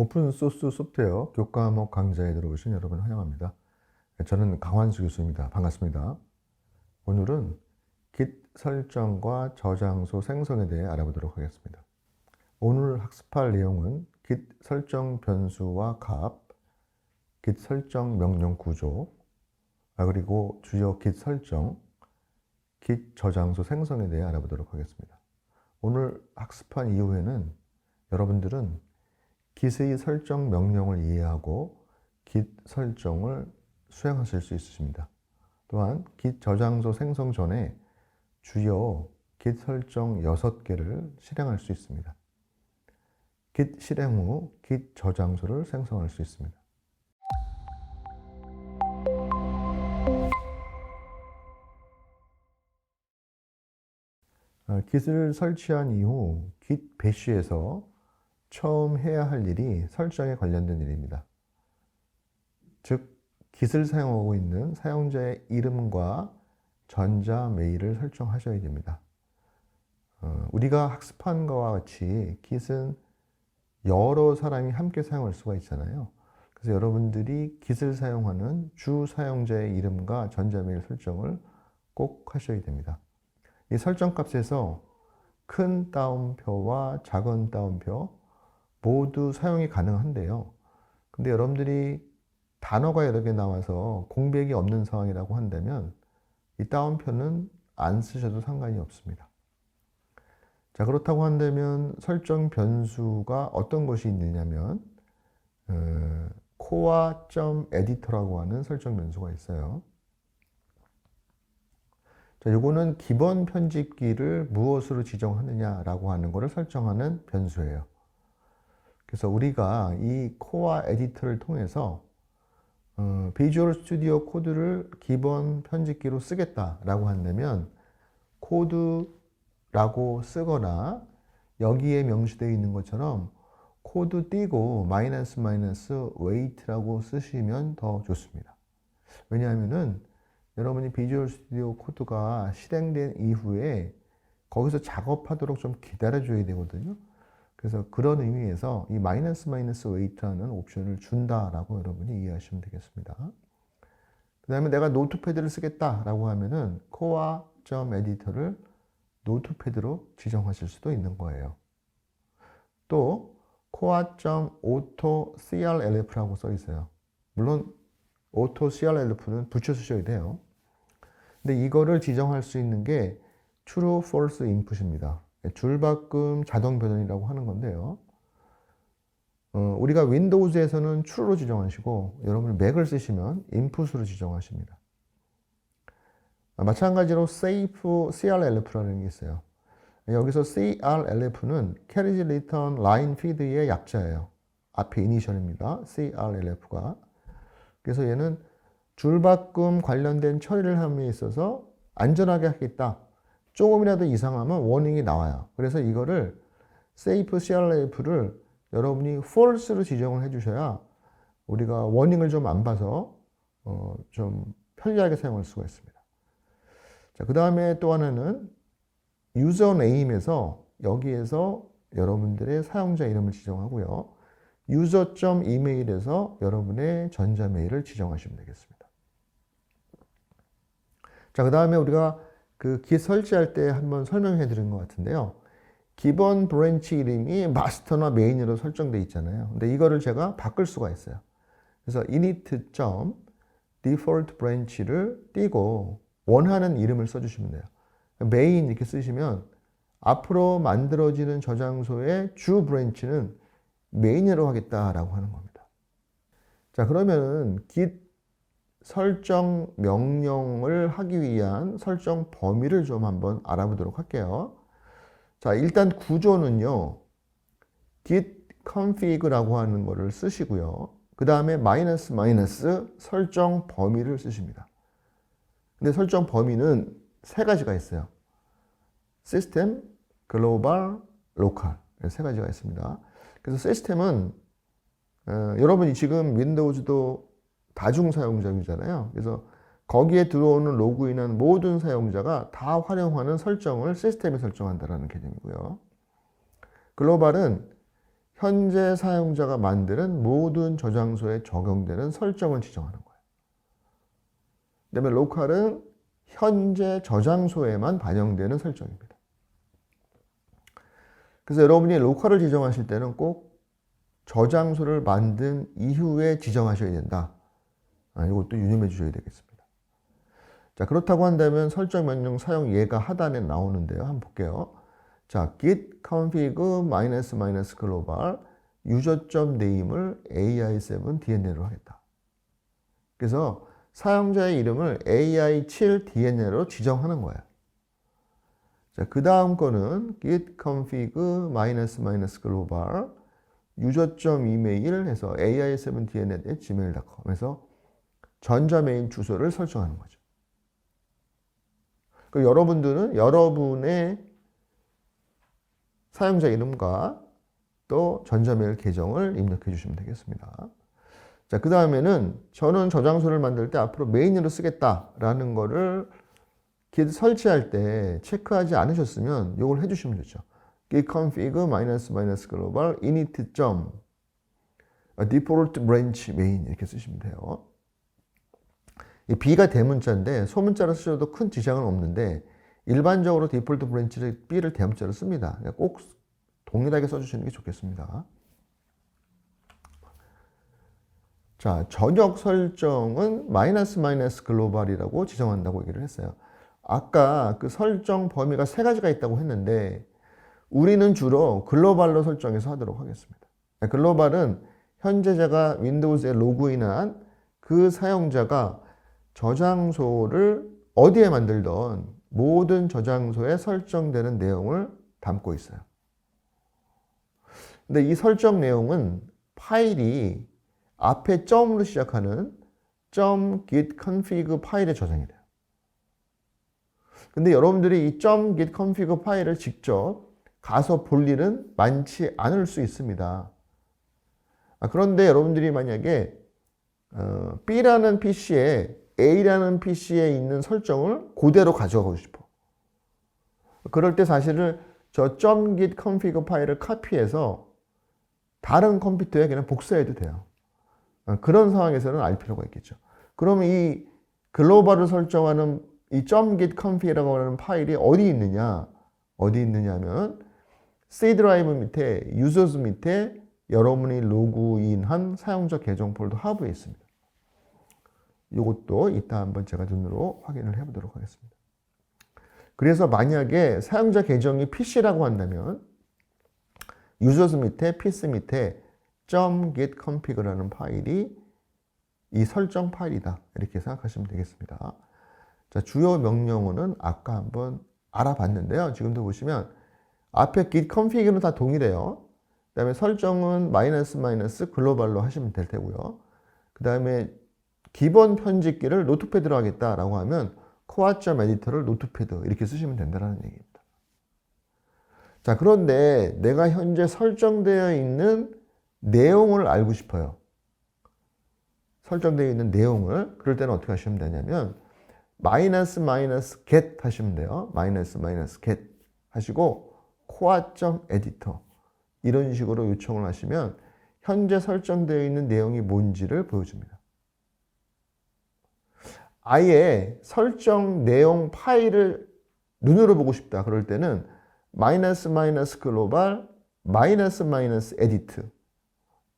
오픈소스 소프트웨어 교과목 강좌에 들어오신 여러분 환영합니다. 저는 강환수 교수입니다. 반갑습니다. 오늘은 Git 설정과 저장소 생성에 대해 알아보도록 하겠습니다. 오늘 학습할 내용은 Git 설정 변수와 값, Git 설정 명령 구조, 그리고 주요 Git 설정, Git 저장소 생성에 대해 알아보도록 하겠습니다. 오늘 학습한 이후에는 여러분들은 Git의 설정 명령을 이해하고 Git 설정을 수행하실 수 있으십니다. 또한 Git 저장소 생성 전에 주요 Git 설정 6개를 실행할 수 있습니다. Git 실행 후 Git 저장소를 생성할 수 있습니다. Git을 설치한 이후 Git 배시에서 처음 해야 할 일이 설정에 관련된 일입니다. 즉, Git을 사용하고 있는 사용자의 이름과 전자 메일을 설정하셔야 됩니다. 우리가 학습한 것과 같이 Git은 여러 사람이 함께 사용할 수가 있잖아요. 그래서 여러분들이 Git을 사용하는 주 사용자의 이름과 전자 메일 설정을 꼭 하셔야 됩니다. 이 설정 값에서 큰 따옴표와 작은 따옴표 모두 사용이 가능한데요. 근데 여러분들이 단어가 여러 개 나와서 공백이 없는 상황이라고 한다면 이 따옴표는 안 쓰셔도 상관이 없습니다. 자, 그렇다고 한다면 설정 변수가 어떤 것이 있느냐면 core.editor라고 하는 설정 변수가 있어요. 자, 요거는 기본 편집기를 무엇으로 지정하느냐라고 하는 것을 설정하는 변수예요. 그래서 우리가 이 코어 에디터를 통해서 비주얼 스튜디오 코드를 기본 편집기로 쓰겠다라고 한다면 코드라고 쓰거나 여기에 명시되어 있는 것처럼 코드 띄고 -weight라고 쓰시면 더 좋습니다. 왜냐하면은 여러분이 비주얼 스튜디오 코드가 실행된 이후에 거기서 작업하도록 좀 기다려줘야 되거든요. 그래서 그런 의미에서 이 -weight라는 옵션을 준다라고 여러분이 이해하시면 되겠습니다. 그 다음에 내가 노트패드를 쓰겠다라고 하면은 core.editor를 노트패드로 지정하실 수도 있는 거예요. 또 core.autocrlf라고 써 있어요. 물론 autocrlf는 붙여 쓰셔야 돼요. 근데 이거를 지정할 수 있는 게 true, false input입니다. 줄바꿈 자동 변환이라고 하는 건데요. 우리가 윈도우즈에서는 true로 지정하시고 여러분이 맥을 쓰시면 input으로 지정하십니다. 마찬가지로 safe crlf라는 게 있어요. 여기서 crlf는 carriage return line feed의 약자예요. 앞에 이니셜입니다. crlf가. 그래서 얘는 줄바꿈 관련된 처리를 함에 있어서 안전하게 하겠다. 조금이라도 이상하면 워닝이 나와요. 그래서 이거를 safe crlf를 여러분이 false로 지정을 해주셔야 우리가 워닝을 좀 안 봐서 좀 편리하게 사용할 수가 있습니다. 자, 그 다음에 또 하나는 유저네임에서 여기에서 여러분들의 사용자 이름을 지정하고요. user.email에서 여러분의 전자메일을 지정하시면 되겠습니다. 자, 그 다음에 우리가 그 Git 설치할 때 한번 설명해 드린 것 같은데요. 기본 브랜치 이름이 마스터나 메인으로 설정되어 있잖아요. 근데 이거를 제가 바꿀 수가 있어요. 그래서 init.default branch를 띄고 원하는 이름을 써주시면 돼요. 메인 이렇게 쓰시면 앞으로 만들어지는 저장소의 주 브랜치는 메인으로 하겠다라고 하는 겁니다. 자, 그러면 Git 설정 명령을 하기 위한 설정 범위를 좀 한번 알아보도록 할게요. 자, 일단 구조는요. git config라고 하는 거를 쓰시고요. 그 다음에 -- 설정 범위를 쓰십니다. 근데 설정 범위는 세 가지가 있어요. 시스템, 글로벌, 로컬. 세 가지가 있습니다. 그래서 시스템은 여러분이 지금 윈도우즈도 다중 사용자이잖아요. 그래서 거기에 들어오는 로그인한 모든 사용자가 다 활용하는 설정을 시스템에 설정한다는 개념이고요. 글로벌은 현재 사용자가 만드는 모든 저장소에 적용되는 설정을 지정하는 거예요. 그다음에 로컬은 현재 저장소에만 반영되는 설정입니다. 그래서 여러분이 로컬을 지정하실 때는 꼭 저장소를 만든 이후에 지정하셔야 된다. 이것도 유념해 주셔야 되겠습니다. 자, 그렇다고 한다면 설정 명령 사용 예가 하단에 나오는데요. 한번 볼게요. 자, git config --- global user.name을 ai7dnl로 하겠다. 그래서 사용자의 이름을 ai7dnl로 지정하는 거예요. 자, 그 다음 거는 git config --- global user.email 해서 ai7dnl@gmail.com 해서 전자메일 주소를 설정하는 거죠. 여러분들은 여러분의 사용자 이름과 또 전자메일 계정을 입력해 주시면 되겠습니다. 자, 그 다음에는 저는 저장소를 만들 때 앞으로 메인으로 쓰겠다라는 거를 git 설치할 때 체크하지 않으셨으면 이걸 해주시면 되죠. git config --- global init. default branch main 이렇게 쓰시면 돼요. 이 B가 대문자인데 소문자로 쓰셔도 큰 지장은 없는데 일반적으로 디폴트 브랜치를 B를 대문자로 씁니다. 꼭 동일하게 써주시는 게 좋겠습니다. 자, 전역 설정은 --- 글로벌이라고 지정한다고 얘기를 했어요. 아까 그 설정 범위가 세 가지가 있다고 했는데 우리는 주로 글로벌로 설정해서 하도록 하겠습니다. 글로벌은 현재 제가 윈도우즈에 로그인한 그 사용자가 저장소를 어디에 만들던 모든 저장소에 설정되는 내용을 담고 있어요. 근데 이 설정 내용은 파일이 앞에 점으로 시작하는 .git config 파일에 저장이 돼요. 근데 여러분들이 이 .git config 파일을 직접 가서 볼 일은 많지 않을 수 있습니다. 그런데 여러분들이 만약에 B라는 PC에 A라는 PC에 있는 설정을 그대로 가져가고 싶어. 그럴 때 사실은 저 .git config 파일을 카피해서 다른 컴퓨터에 그냥 복사해도 돼요. 그런 상황에서는 알 필요가 있겠죠. 그러면 이 글로벌을 설정하는 이 .git config라고 하는 파일이 어디 있느냐면 C 드라이브 밑에 users 밑에 여러분이 로그인한 사용자 계정 폴더 하부에 있습니다. 이것도 이따 한번 제가 눈으로 확인을 해보도록 하겠습니다. 그래서 만약에 사용자 계정이 PC라고 한다면 users 밑에 PC 밑에 .git config라는 파일이 이 설정 파일이다. 이렇게 생각하시면 되겠습니다. 자, 주요 명령어는 아까 한번 알아봤는데요. 지금도 보시면 앞에 git config는 다 동일해요. 그 다음에 설정은 --- 글로벌로 하시면 될 테고요. 그 다음에 기본 편집기를 노트패드로 하겠다라고 하면 코아.점 에디터를 노트패드 이렇게 쓰시면 된다는 얘기입니다. 자, 그런데 내가 현재 설정되어 있는 내용을 알고 싶어요. 설정되어 있는 내용을. 그럴 때는 어떻게 하시면 되냐면 --- get 하시면 돼요. --- get 하시고 코아.점 에디터 이런 식으로 요청을 하시면 현재 설정되어 있는 내용이 뭔지를 보여줍니다. 아예 설정 내용 파일을 눈으로 보고 싶다. 그럴 때는 --- 글로벌 --- edit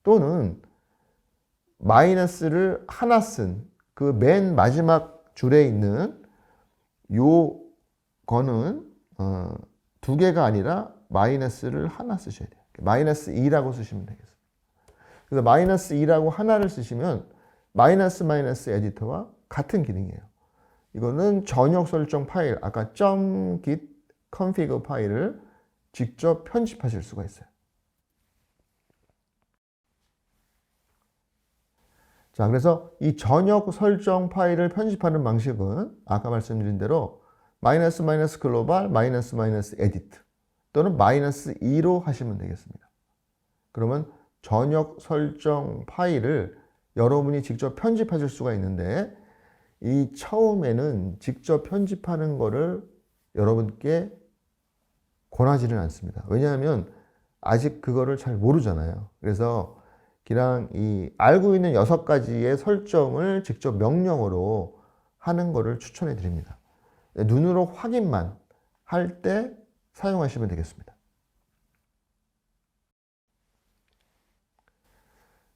또는 마이너스를 하나 쓴 그 맨 마지막 줄에 있는 요 거는 두 개가 아니라 마이너스를 하나 쓰셔야 돼요. -2라고 쓰시면 되겠습니다. 그래서 -2라고 하나를 쓰시면 --- 에디터와 같은 기능이에요. 이거는 전역 설정 파일, 아까 .git config 파일을 직접 편집하실 수가 있어요. 자, 그래서 이 전역 설정 파일을 편집하는 방식은 아까 말씀드린 대로 --- 글로벌 --- edit 또는 -2로 하시면 되겠습니다. 그러면 전역 설정 파일을 여러분이 직접 편집하실 수가 있는데 이 처음에는 직접 편집하는 거를 여러분께 권하지는 않습니다. 왜냐하면 아직 그거를 잘 모르잖아요. 그래서 그냥 이 알고 있는 6가지의 설정을 직접 명령어로 하는 거를 추천해 드립니다. 눈으로 확인만 할 때 사용하시면 되겠습니다.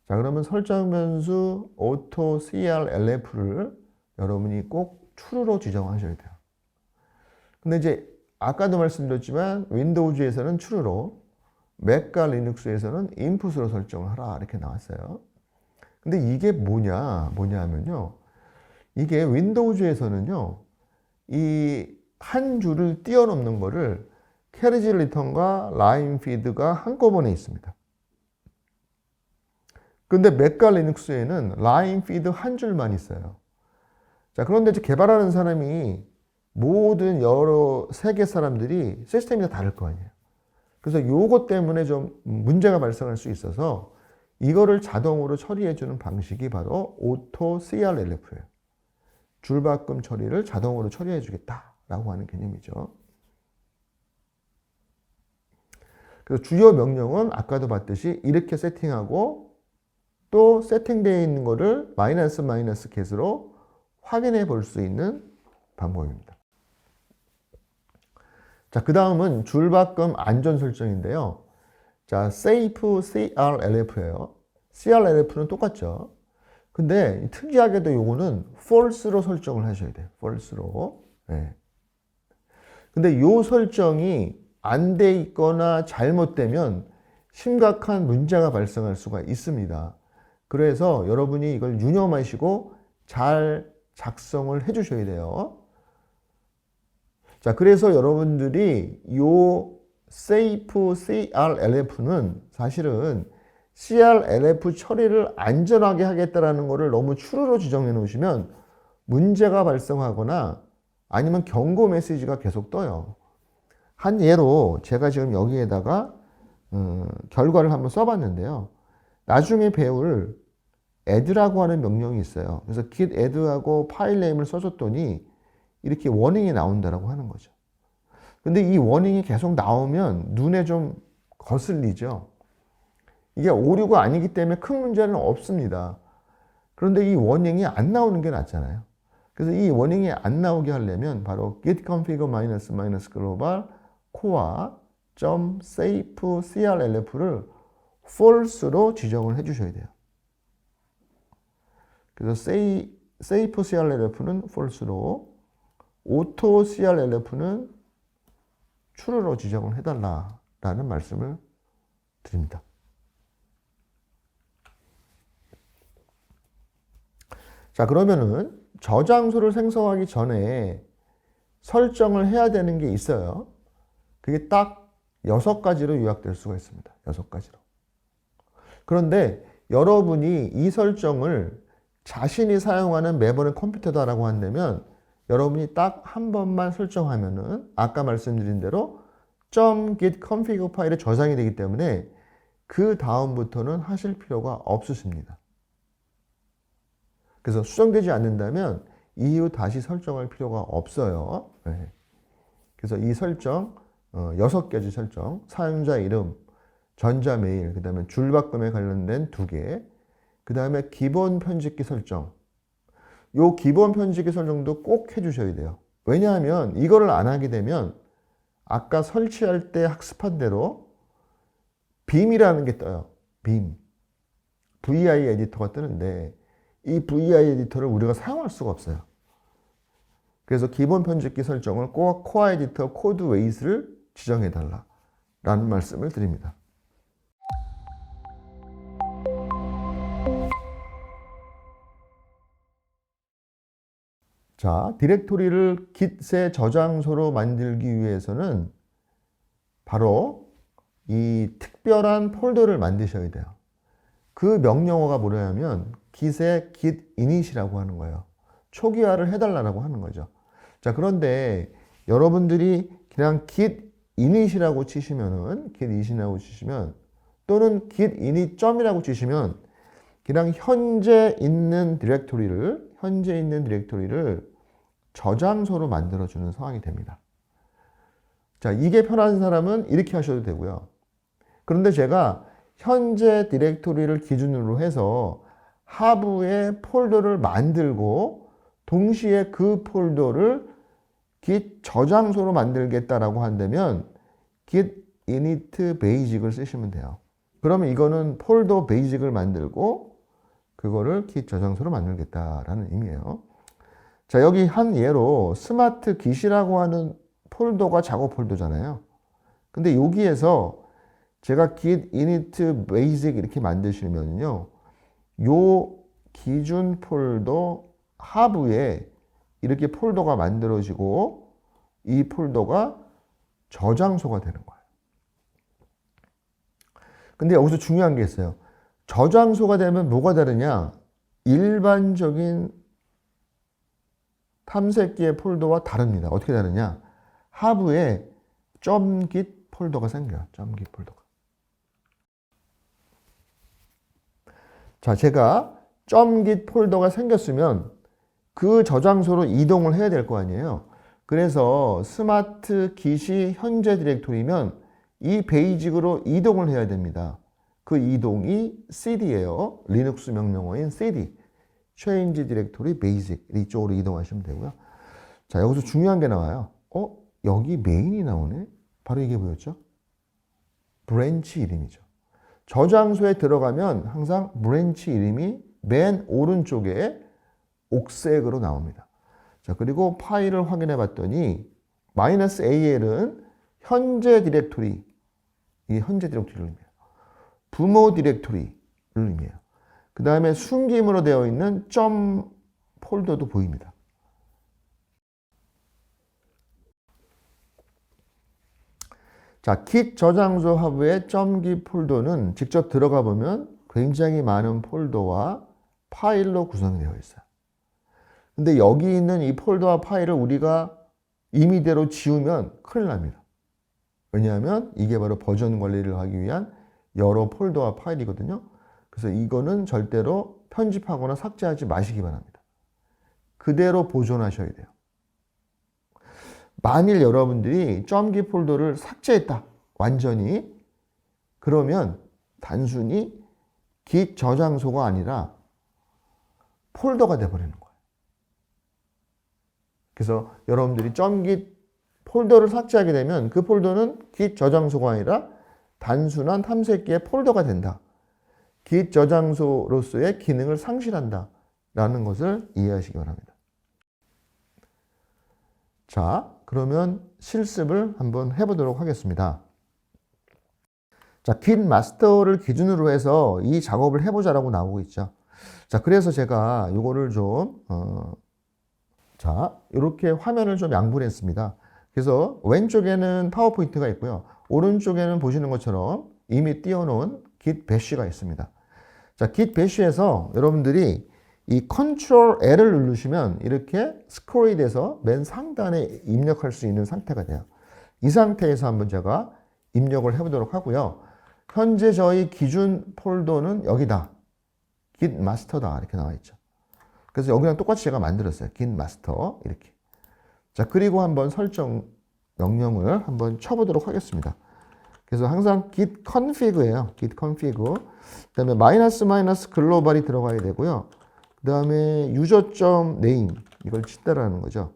자, 그러면 설정 변수 auto CRLF를 여러분이 꼭 true로 지정하셔야 돼요. 근데 이제 아까도 말씀드렸지만 윈도우즈에서는 true로, 맥과 리눅스에서는 input으로 설정을 하라 이렇게 나왔어요. 근데 이게 뭐냐 하면요, 이게 윈도우즈에서는요, 이 한 줄을 뛰어넘는 거를 캐리지 리턴과 라인 피드가 한꺼번에 있습니다. 근데 맥과 리눅스에는 라인 피드 한 줄만 있어요. 자, 그런데 이제 개발하는 사람이 모든 여러 세계 사람들이 시스템이 다 다를 거 아니에요. 그래서 요것 때문에 좀 문제가 발생할 수 있어서 이거를 자동으로 처리해주는 방식이 바로 오토 CRLF예요. 줄바꿈 처리를 자동으로 처리해주겠다라고 하는 개념이죠. 그래서 주요 명령은 아까도 봤듯이 이렇게 세팅하고 또 세팅되어 있는 거를 마이너스 get으로 확인해 볼 수 있는 방법입니다. 자, 그 다음은 줄바꿈 안전 설정인데요. 자, safe CRLF예요. CRLF는 똑같죠. 근데 특이하게도 요거는 false로 설정을 하셔야 돼요. false로. 네. 근데 요 설정이 안 돼 있거나 잘못되면 심각한 문제가 발생할 수가 있습니다. 그래서 여러분이 이걸 유념하시고 잘 작성을 해 주셔야 돼요. 자, 그래서 여러분들이 요 safe CRLF는 사실은 CRLF 처리를 안전하게 하겠다라는 것을 너무 true로 지정해 놓으시면 문제가 발생하거나 아니면 경고 메시지가 계속 떠요. 한 예로 제가 지금 여기에다가 결과를 한번 써봤는데요. 나중에 배울 add라고 하는 명령이 있어요. 그래서 git add하고 파일 네임을 써줬더니 이렇게 워닝이 나온다라고 하는 거죠. 근데 이 워닝이 계속 나오면 눈에 좀 거슬리죠. 이게 오류가 아니기 때문에 큰 문제는 없습니다. 그런데 이 워닝이 안 나오는 게 낫잖아요. 그래서 이 워닝이 안 나오게 하려면 바로 git config -global core.safe CRLF를 false로 지정을 해 주셔야 돼요. 그래서 safe CRLF는 false로, auto CRLF는 true로 지정을 해달라라는 말씀을 드립니다. 자, 그러면은 저장소를 생성하기 전에 설정을 해야 되는 게 있어요. 그게 딱 6가지로 요약될 수가 있습니다. 6가지로. 그런데 여러분이 이 설정을 자신이 사용하는 매번의 컴퓨터다라고 한다면 여러분이 딱 한 번만 설정하면은 아까 말씀드린 대로 .git config 파일에 저장이 되기 때문에 그 다음부터는 하실 필요가 없으십니다. 그래서 수정되지 않는다면 이후 다시 설정할 필요가 없어요. 네. 그래서 이 설정, 6가지 설정, 사용자 이름, 전자메일, 그 다음에 줄바꿈에 관련된 2개, 그 다음에 기본 편집기 설정. 요 기본 편집기 설정도 꼭 해주셔야 돼요. 왜냐하면 이거를 안 하게 되면 아까 설치할 때 학습한 대로 빔이라는 게 떠요. 빔. VI 에디터가 뜨는데 이 VI 에디터를 우리가 사용할 수가 없어요. 그래서 기본 편집기 설정을 꼭 코어 에디터 코드 웨이트를 지정해 달라라는 말씀을 드립니다. 자, 디렉토리를 git의 저장소로 만들기 위해서는 바로 이 특별한 폴더를 만드셔야 돼요. 그 명령어가 뭐냐면 git의 git init이라고 하는 거예요. 초기화를 해달라고 하는 거죠. 자, 그런데 여러분들이 그냥 git init이라고 치시면은 git init이라고 치시면 또는 git init.이라고 치시면 그냥 현재 있는 디렉토리를 저장소로 만들어주는 상황이 됩니다. 자, 이게 편한 사람은 이렇게 하셔도 되고요. 그런데 제가 현재 디렉토리를 기준으로 해서 하부에 폴더를 만들고 동시에 그 폴더를 git 저장소로 만들겠다라고 한다면 git init basic을 쓰시면 돼요. 그러면 이거는 폴더 베이직을 만들고 그거를 git 저장소로 만들겠다라는 의미예요. 자, 여기 한 예로 스마트 git이라고 하는 폴더가 작업 폴더잖아요. 근데 여기에서 제가 git init basic 이렇게 만드시면요, 요 기준 폴더 하부에 이렇게 폴더가 만들어지고 이 폴더가 저장소가 되는 거예요. 근데 여기서 중요한 게 있어요. 저장소가 되면 뭐가 다르냐? 일반적인 탐색기의 폴더와 다릅니다. 어떻게 다르냐? 하부에 .git 폴더가 생겨요. .git 폴더가. 자, 제가 .git 폴더가 생겼으면 그 저장소로 이동을 해야 될 거 아니에요. 그래서 스마트 git이 현재 디렉토리면 이 베이직으로 이동을 해야 됩니다. 그 이동이 cd예요. 리눅스 명령어인 cd. change directory basic. 이쪽으로 이동하시면 되고요. 자, 여기서 중요한 게 나와요. 여기 메인이 나오네? 바로 이게 뭐였죠? 브랜치 이름이죠. 저장소에 들어가면 항상 브랜치 이름이 맨 오른쪽에 옥색으로 나옵니다. 자, 그리고 파일을 확인해 봤더니 -al은 현재 디렉토리, 이게 현재 디렉토리를 의미해요. 부모 디렉토리를 의미해요. 그 다음에 숨김으로 되어 있는 점 폴더도 보입니다. 자, git 저장소 하부의 .git 폴더는 직접 들어가 보면 굉장히 많은 폴더와 파일로 구성되어 있어요. 근데 여기 있는 이 폴더와 파일을 우리가 임의대로 지우면 큰일 납니다. 왜냐하면 이게 바로 버전 관리를 하기 위한 여러 폴더와 파일이거든요. 그래서 이거는 절대로 편집하거나 삭제하지 마시기 바랍니다. 그대로 보존하셔야 돼요. 만일 여러분들이 .git 폴더를 삭제했다, 완전히, 그러면 단순히 git 저장소가 아니라 폴더가 돼버리는 거예요. 그래서 여러분들이 .git 폴더를 삭제하게 되면 그 폴더는 git 저장소가 아니라 단순한 탐색기의 폴더가 된다. git 저장소로서의 기능을 상실한다. 라는 것을 이해하시기 바랍니다. 자, 그러면 실습을 한번 해보도록 하겠습니다. 자, git 마스터를 기준으로 해서 이 작업을 해보자라고 나오고 있죠. 자, 그래서 제가 이거를 좀, 자, 이렇게 화면을 좀 양분했습니다. 그래서 왼쪽에는 파워포인트가 있고요. 오른쪽에는 보시는 것처럼 이미 띄워놓은 git bash가 있습니다. 자, git bash에서 여러분들이 이 Ctrl L을 누르시면 이렇게 스크롤이 돼서 맨 상단에 입력할 수 있는 상태가 돼요. 이 상태에서 한번 제가 입력을 해보도록 하고요. 현재 저희 기준 폴더는 여기다. git master다. 이렇게 나와 있죠. 그래서 여기랑 똑같이 제가 만들었어요. git master. 이렇게. 자, 그리고 한번 설정 명령을 한번 쳐보도록 하겠습니다. 그래서 항상 git config예요. git config. 그 다음에 마이너스 글로벌이 들어가야 되고요. 그 다음에 user.name 이걸 친다라는 거죠.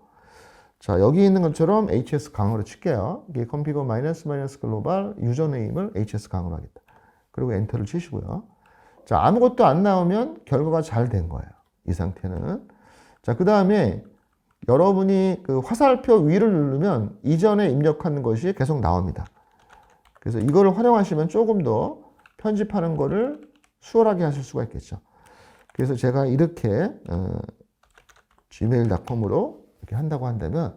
자, 여기 있는 것처럼 hs 강으로 칠게요. git config 마이너스 글로벌 username을 hs 강으로 하겠다. 그리고 엔터를 치시고요. 자, 아무것도 안 나오면 결과가 잘 된 거예요. 이 상태는. 자, 그 다음에 여러분이 그 화살표 위를 누르면 이전에 입력한 것이 계속 나옵니다. 그래서 이거를 활용하시면 조금 더 편집하는 거를 수월하게 하실 수가 있겠죠. 그래서 제가 이렇게 gmail.com으로 이렇게 한다고 한다면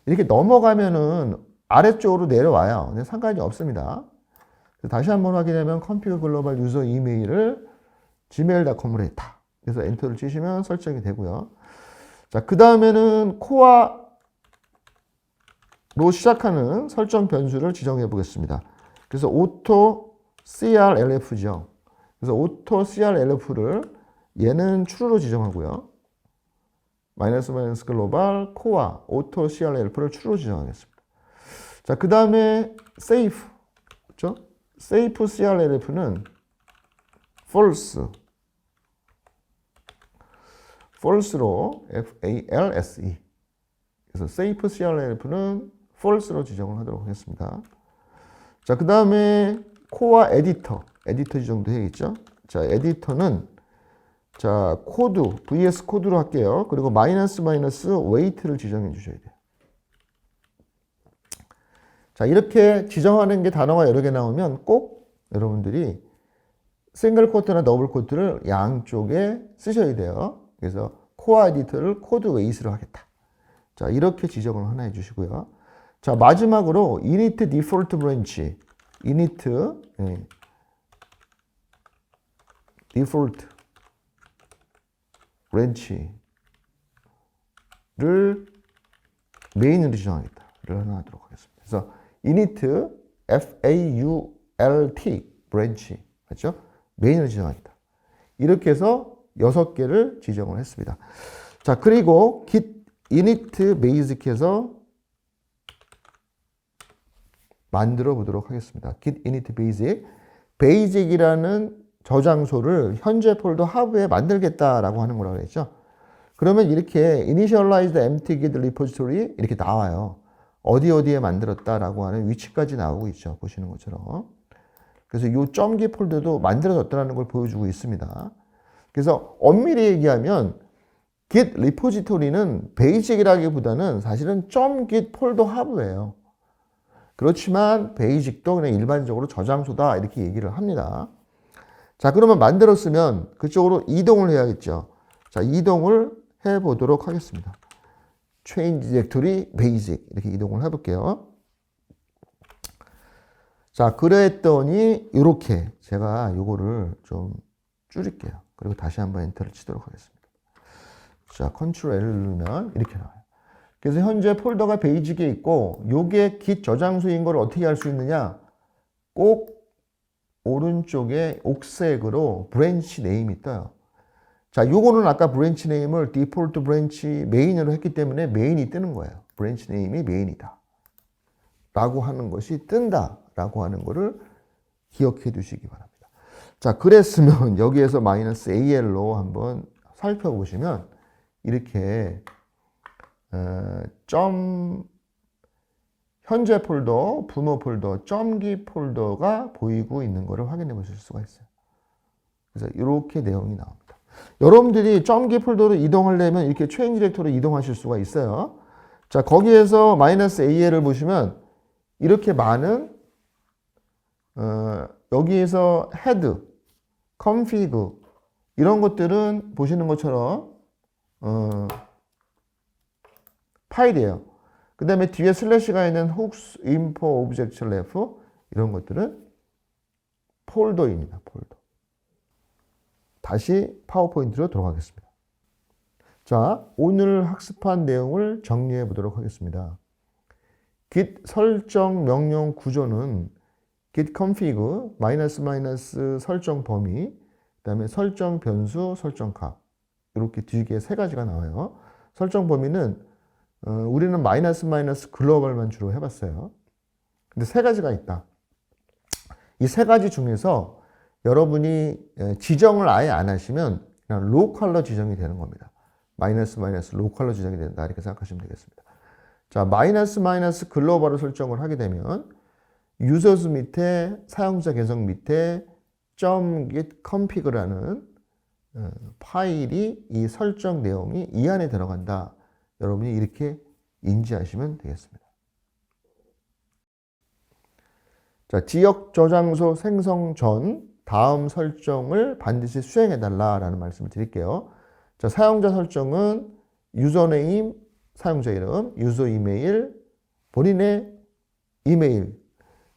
이렇게 넘어가면은 아래쪽으로 내려와요. 근데 상관이 없습니다. 다시 한번 확인하면 config global user 이메일을 gmail.com으로 했다. 그래서 엔터를 치시면 설정이 되고요. 자, 그 다음에는 코어로 시작하는 설정 변수를 지정해 보겠습니다. 그래서 auto crlf죠. 그래서 auto crlf를 얘는 true로 지정하고요. 마이너스 글로벌 코어 auto crlf를 true로 지정하겠습니다. 자, 그 다음에 save. 그렇죠? safe crlf는 false로 false. 그래서 safe crlf는 false로 지정을 하도록 하겠습니다. 자, 그 다음에 코어 에디터 지정도 해야겠죠. 자, 에디터는 자, 코드, vs 코드로 할게요. 그리고 마이너스 weight를 지정해 주셔야 돼요. 자, 이렇게 지정하는 게 단어가 여러 개 나오면 꼭 여러분들이 싱글 코트나 더블 코트를 양쪽에 쓰셔야 돼요. 그래서 코어 에디터를 코드 웨이스로 하겠다. 자, 이렇게 지정을 하나 해주시고요. 자, 마지막으로 init default branch, init default branch를 메인으로 지정하겠다를 하나 하도록 하겠습니다. 그래서 init fault branch 맞죠? 메인으로 지정하겠다. 이렇게 해서 6개를 지정을 했습니다. 자, 그리고 git init basic해서 만들어 보도록 하겠습니다. git init basic. basic이라는 저장소를 현재 폴더 하브에 만들겠다라고 하는 거라고 했죠. 그러면 이렇게 initialized empty git repository 이렇게 나와요. 어디에 만들었다라고 하는 위치까지 나오고 있죠. 보시는 것처럼. 그래서 이 .git 폴더도 만들어졌다는 걸 보여주고 있습니다. 그래서 엄밀히 얘기하면 git repository는 basic이라기보다는 사실은 .git 폴더 하브예요. 그렇지만 basic도 그냥 일반적으로 저장소다 이렇게 얘기를 합니다. 자, 그러면 만들었으면 그쪽으로 이동을 해야겠죠. 자, 이동을 해 보도록 하겠습니다. change directory basic 이렇게 이동을 해 볼게요. 자, 그랬더니 이렇게 제가 요거를 좀 줄일게요. 그리고 다시 한번 엔터를 치도록 하겠습니다. 자, 컨트롤 L을 누르면 이렇게 나와요. 그래서 현재 폴더가 베이직에 있고 요게 git 저장소인 걸 어떻게 알 수 있느냐? 꼭 오른쪽에 옥색으로 브랜치 네임이 떠요. 자, 요거는 아까 브랜치 네임을 디폴트 브랜치 메인으로 했기 때문에 메인이 뜨는 거예요. 브랜치 네임이 메인이다. 라고 하는 것이 뜬다. 라고 하는 거를 기억해 두시기 바랍니다. 자, 그랬으면 여기에서 -al로 한번 살펴보시면 이렇게 현재 폴더, 부모 폴더, .git 폴더가 보이고 있는 것을 확인해 보실 수가 있어요. 그래서 이렇게 내용이 나옵니다. 여러분들이 .git 폴더로 이동하려면 이렇게 change 디렉토리로 이동하실 수가 있어요. 자, 거기에서 -al을 보시면 이렇게 많은 여기에서 head, config 이런 것들은 보시는 것처럼 파일이에요. 그 다음에 뒤에 슬래시가 있는 hooks, info, object, ref 이런 것들은 폴더입니다. 폴더. 다시 파워포인트로 돌아가겠습니다. 자, 오늘 학습한 내용을 정리해 보도록 하겠습니다. git 설정 명령 구조는 git config 설정 범위, 그 다음에 설정 변수, 설정 값 이렇게 뒤에 세 가지가 나와요. 설정 범위는 우리는 글로벌만 주로 해봤어요. 근데 세 가지가 있다. 이 세 가지 중에서 여러분이 지정을 아예 안 하시면 그냥 로컬로 지정이 되는 겁니다. 로컬로 지정이 된다 이렇게 생각하시면 되겠습니다. 자, 글로벌을 설정을 하게 되면 유저수 밑에 사용자 계정 밑에 .git config라는 파일이 이 설정 내용이 이 안에 들어간다. 여러분이 이렇게 인지하시면 되겠습니다. 자, 지역 저장소 생성 전 다음 설정을 반드시 수행해 달라라는 말씀을 드릴게요. 자, 사용자 설정은 유저네임, 사용자 이름, 유저 이메일, 본인의 이메일.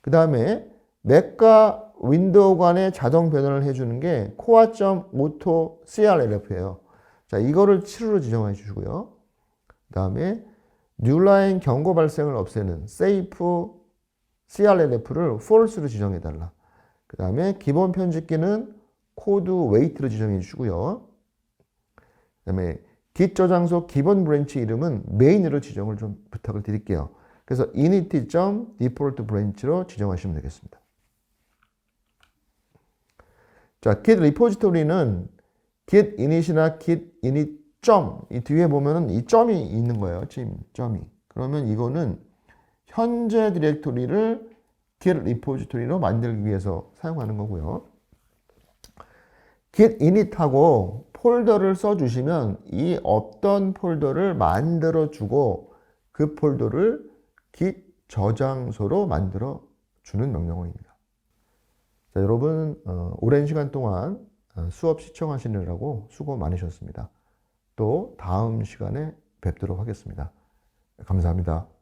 그 다음에 맥과 윈도우 간의 자동 변환을 해주는 게 코어.auto crlf예요. 자, 이거를 7으로 지정해 주시고요. 그 다음에 뉴라인 경고 발생을 없애는 safe crlf를 false로 지정해 달라. 그 다음에 기본 편집기는 코드 weight로 지정해 주시고요. 그 다음에 git 저장소 기본 브랜치 이름은 메인으로 지정을 좀 부탁을 드릴게요. 그래서 init.default branch로 지정하시면 되겠습니다. 자, git repository는 git init이나 git init 점, 이 뒤에 보면은 이 점이 있는 거예요. 지금 점이. 그러면 이거는 현재 디렉토리를 git repository로 만들기 위해서 사용하는 거고요. git init하고 폴더를 써주시면 이 어떤 폴더를 만들어주고 그 폴더를 git 저장소로 만들어주는 명령어입니다. 자, 여러분 오랜 시간 동안 수업 시청하시느라고 수고 많으셨습니다. 또 다음 시간에 뵙도록 하겠습니다. 감사합니다.